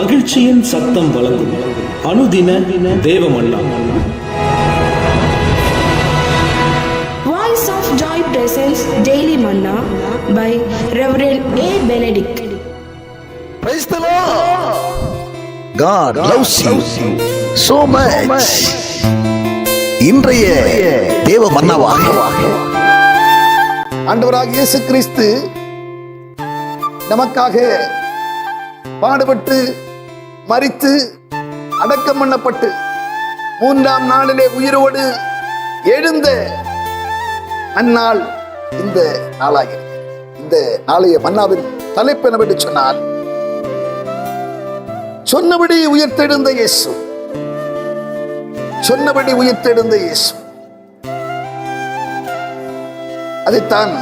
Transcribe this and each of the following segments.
மகிழ்ச்சியின் சத்தம் வழங்கும் அனுதின தேவமன்னா. Voice of Joy presents Daily Manna by Reverend A. Benedict. Praise the Lord. God loves you so much. இன்றைய தேவ மன்னாவாக ஆண்டவராகிய இயேசு கிறிஸ்து நமக்காக பாடுபட்டு மரித்து அடக்கம் பண்ணப்பட்டு மூன்றாம் நாளிலே உயிரோடு எழுந்த அந்நாள் இந்த நாளாகிறது. இந்த நாளைய மன்னாவின் தலைப்பு என்னவென்று சொன்னால், சொன்னபடி உயிர்த்தெழுந்த இயேசு. சொன்னபடி உயிர்த்தெழுந்த இயேசு. அதைத்தான்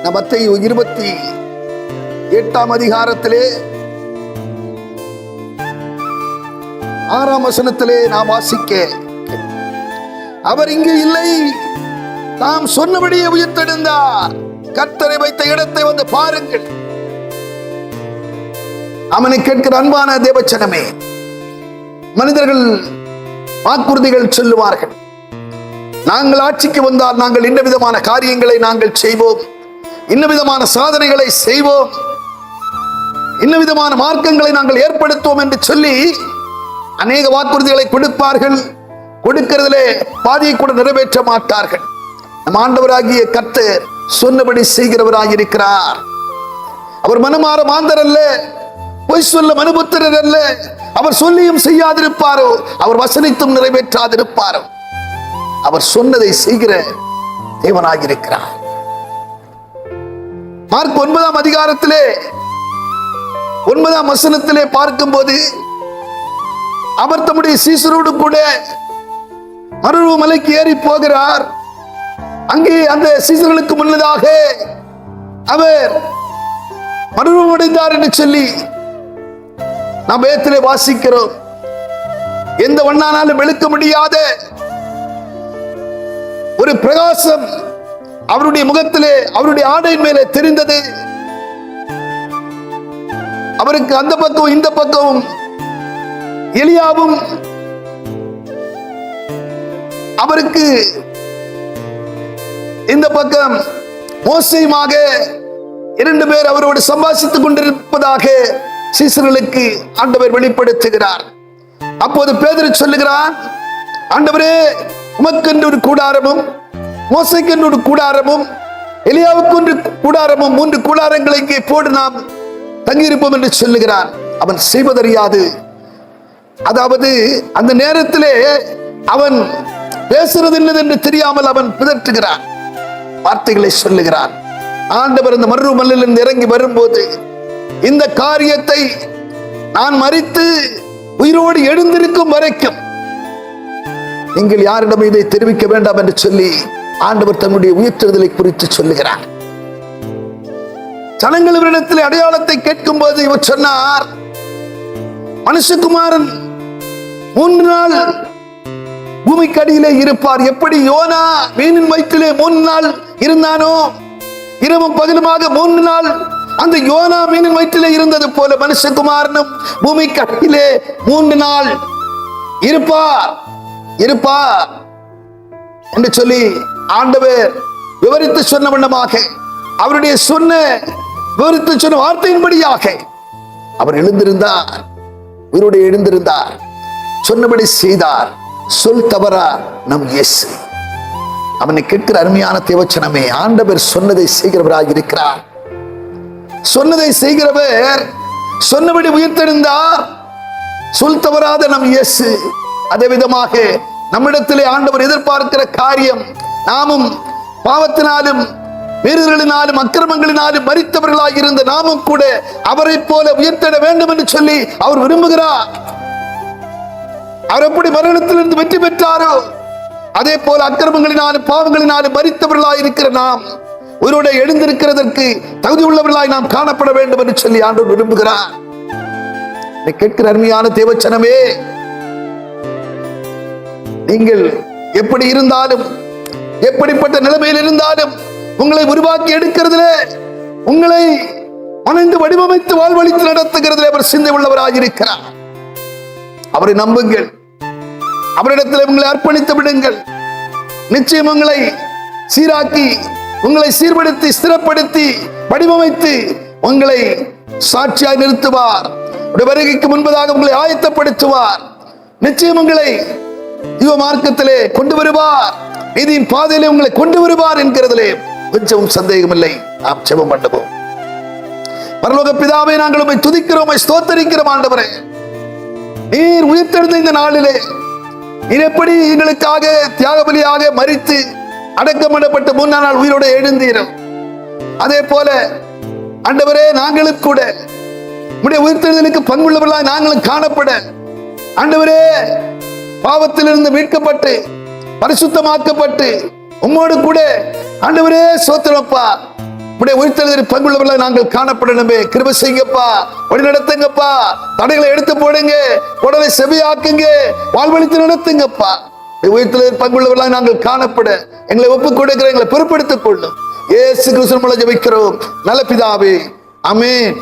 நம் மத்தேயு 28ஆம் அதிகாரத்திலே 6ஆம் வசனத்திலே நாம் வாசிக்க, அவர் இங்கு இல்லை, தாம் சொன்னபடியே உயிர்த்தெழுந்தார், கர்த்தரை வைத்த இடத்தை வந்து பாருங்கள். அவனை கேட்கிற அன்பான தேவச்சனமே, மனிதர்கள் வாக்குறுதிகள் சொல்லுவார்கள். நாங்கள் ஆட்சிக்கு வந்தால் நாங்கள் இன்ன விதமான காரியங்களை நாங்கள் செய்வோம், இன்ன விதமான சாதனைகளை செய்வோம், இன்ன விதமான மார்க்கங்களை நாங்கள் ஏற்படுத்துவோம் என்று சொல்லி அநேக வாக்குறுதிகளை கொடுப்பார்கள். கொடுக்கிறதிலே பாதியை கூட நிறைவேற்ற மாட்டார்கள். நம் ஆண்டவராகிய கர்த்தர் சொன்னபடி செய்கிறவராயிருக்கிறார். அவர் மனமாற மாந்தர் அல்ல, பொய் சொல்ல மனுபுத்திரர் அல்ல. அவர் சொல்லியும் செய்யாதிருப்பாரோ, அவர் வசனித்தும் நிறைவேற்றாதிருப்பாரோ. அவர் சொன்னதை செய்கிற தேவனாயிருக்கிறார். மார்க் 9ஆம் அதிகாரத்திலே 9ஆம் வசனத்திலே பார்க்கும்போது, அவர் தம்முடைய சீசரோடு கூட மறுரூப மலைக்கு ஏறி போகிறார். அங்கே அந்த சீசர்களுக்கு முன்னதாக அவர் மறுரூபமடைந்தார் என்று சொல்லி நாம் வேதத்திலே வாசிக்கிறோம். எந்த வண்ணானாலும் வெளுக்க முடியாத ஒரு பிரகாசம் அவருடைய முகத்திலே, அவருடைய ஆடையின் மேலே தெரிந்தது. அவருக்கு அந்த பக்கம் இந்த பக்கம் எலியாவும், அவருக்கு இந்த பக்கம் மோசேயுமாக 2 பேர் அவரோடு சம்பாஷித்துக் கொண்டிருப்பதாக சீசர்களுக்கு ஆண்டவர் வெளிப்படுத்துகிறார். அப்போது பேதுரு சொல்லுகிறான், ஆண்டவரே, உமக்கென்று ஒரு கூடாரமும், மோசேக்கென்று ஒரு கூடாரமும், எலியாவுக்கு ஒரு கூடாரமும், 3 கூடாரங்களை இங்கே போடு, நாம் தங்கியிருப்போம் என்று சொல்லுகிறான். அவன் செய்வதறியாது. அதாவது அந்த நேரத்திலே அவன் பேசுறது என்னது என்று தெரியாமல் அவன் பிதற்றுகிறான், வார்த்தைகளை சொல்லுகிறான். ஆண்டவர் அந்த மறுரூப மலையிலிருந்து இறங்கி வரும்போது, இந்த காரியத்தை நான் மரித்து உயிரோடு எழுந்திருக்கும் வரைக்கும் நீங்கள் யாரிடம் இதை தெரிவிக்க வேண்டாம் என்று சொல்லி ஆண்டவர் தன்னுடைய உயிர்த்தெழுதலை குறித்து சொல்லுகிறார். ஜனங்கள் இவரிடத்தில் அடையாளத்தை கேட்கும் போது இவர் சொன்னார், மனுஷகுமாரன் 3 நாள் பூமிக்கு அடியிலே இருப்பார். எப்படி யோனா மீனின் வயிற்றிலே 3 நாள் இருந்தானோ, இரவும் பகலுமாக 3 நாள் அந்த யோனா மீனின் வயிற்றிலே இருந்தது போல மனுஷகுமாரனும் பூமிக்கு அடியிலே 3 நாள் இருப்பார் என்று சொல்லி ஆண்டவர் விவரித்து சொன்ன வண்ணமாக, அவருடைய விவரித்து சொன்ன வார்த்தையின்படியாக அவர் எழுந்திருந்தார், உயிரோடு எழுந்திருந்தார், சொன்னபடி செய்தார். சொல் தவறா நம் இயேசு. அவனை கேட்கிற அருமையான தேவச்சனமே, ஆண்டவர் சொன்னதை செய்கிறவராக இருக்கிறார். சொன்னதை செய்கிறவர், சொன்னபடி உயிர்த்தெழுந்தார், சொல் தவறாத நம் இயேசு. அதே விதமாக நம்மிடத்திலே ஆண்டவர் எதிர்பார்க்கிற காரியம், நாமும் பாவத்தினாலும் மீறுதலினாலும் அக்கிரமங்களினாலும் மரித்தவர்களாக இருந்த நாமும் கூட அவரை போல உயிர்த்தெழ வேண்டும் என்று சொல்லி அவர் விரும்புகிறார். அவர் எப்படி மரணத்திலிருந்து வெற்றி பெற்றாரோ, அதே போல அக்கிரமங்களினாலும் பாவங்களினாலும் மரித்தவர்களாய் இருக்கிற நாம் உயிரோடு எழுந்திருக்கிறதற்கு தகுதி உள்ளவர்களாய் நாம் காணப்பட வேண்டும் என்று சொல்லி ஆண்டவர் விரும்புகிறார். கேட்கிற அருமையான தேவச்சனமே, நீங்கள் எப்படி இருந்தாலும், எப்படிப்பட்ட நிலைமையில் இருந்தாலும், உங்களை உருவாக்கி எடுக்கிறதுல, உங்களை மனைந்து வடிவமைத்து வாழ்வழித்து நடத்துகிறதில் அவர் சிந்தை உள்ளவராயிருக்கிறார். அவரை நம்புங்கள், அவரிடத்தில் உங்களை அர்ப்பணித்து விடுங்கள். நிச்சயம் உங்களை சீராக்கி, உங்களை சீர்படுத்தி, ஸ்திரப்படுத்தி, வடிவமைத்து உங்களை சாட்சியாய் நிறுத்துவார். வருகைக்கு முன்பதாக உங்களை ஆயத்தப்படுத்துவார். நிச்சயம் உங்களை யுவ மார்க்கத்திலே கொண்டு வருவார், நீதியின் பாதையிலே உங்களை கொண்டு வருவார் என்கிறதிலே கொஞ்சம் சந்தேகமில்லை. நாம் ஜெபம் பண்ணுவோம். பரலோக பிதாவே, நாங்கள் உம்மை துதிக்கிறோம், ஸ்தோத்தரிக்கிறோம். ஆண்டவரே, நீர் உயிர்த்தெழுந்த இந்த நாளிலே நீர் எப்படி எங்களுக்காக தியாக பலியாக மரித்து அடக்கம் பண்ணப்பட்ட 3ஆம் நாள் உயிரோடு எழுந்தீரோ, அதே போல ஆண்டவரே, நாங்களும் கூட உம்முடைய உயிர்த்தெழுதலுக்கு பங்குள்ளவர்களாய் நாங்களும் காணப்பட, ஆண்டவரே, பாவத்திலிருந்து மீட்கப்பட்டு பரிசுத்தமாக்கப்பட்டு உம்மோடு கூட ஆண்டவரே சோத்திரப்பா, உம்முடைய உயிர்த்தெழுதலில் பங்குள்ளவர்களாய் நாங்கள் காணப்படணுமே. கிருபை செய்யுங்கப்பா, வழி நடத்துங்கப்பா, தடைகளை எடுத்து போடுங்க, உடலை செவியாக்குங்க, வாழ்வழித்து நடத்துங்கப்பா. உயிர்த்தெழுதலில் பங்குள்ளவர்களாய் நாங்கள் காணப்பட எங்களை ஒப்புக் கொடுக்கிற, எங்களை பொறுப்படுத்திக் கொள்ளும். இயேசு கிறிஸ்துவின் மூலம் ஜெபிக்கிறோம் நல்ல பிதாவே, ஆமென்.